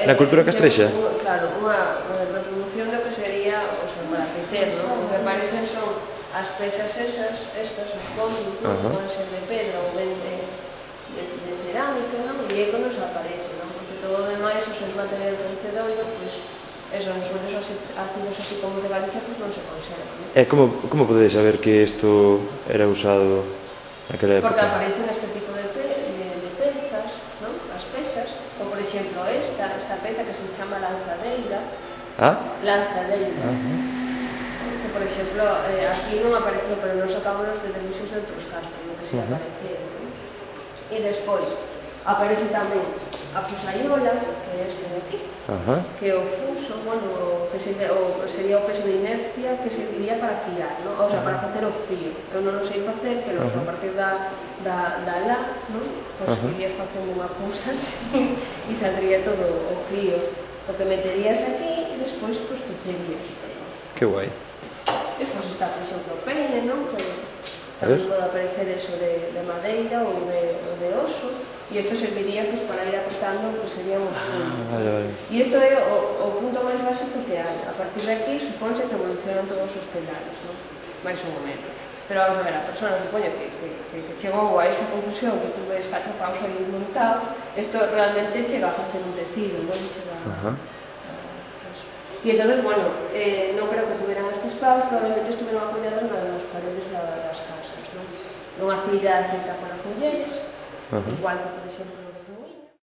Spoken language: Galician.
Na cultura castrexa? Claro, unha reproducción do que sería, para tecer, non? O que aparecen son as pesas esas, estas, os contos, poden ser de pedra ou ben de cerámica, non? E é que nos aparece, non? Porque todo o demais, os materiais vencedoiros, pois, esos suelos ácidos así como os de Galicia, pois non se conservan. E como podedes saber que isto era usado naquela época? Porque aparecen este tipo de pezas, non? As pesas, ou por exemplo esta peza que se chama lanzadeira. Lanzadeira. Que por exemplo, aquí non apareceu, pero non sacamos de debuxos de outros castros, no que se apareceron. E despois, aparece tamén a fusaiola, que é este de aquí, que é o fuso, que sería o peso de inercia que serviría para fiar, ou sea, para facer o fío. Eu non o sei facer, pero a partir da lá, pois irías facendo unha cousa así e saldría todo o fío. O que meterías aquí e despois pois tecerías. Que guai. E pois está, por exemplo, o peine, non? Que tamén pode aparecer eso de madeira ou de oso. E isto serviría para ir apretando o que serían os puntos. E isto é o punto máis básico que hai. A partir de aquí, supónse que evolucionan todos os telares, máis ou menos. Pero vamos a ver, a persona supone que chegou a esta conclusión, que tú ves 4 paus aí montado, isto realmente chega a facer un tecido, non chega a... E entón, bueno, non creo que tuveran estes paus, probablemente estuvieron apoyados nas paredes das casas, non? Nunha actividade feita para as mulleres, igual que, por exemplo,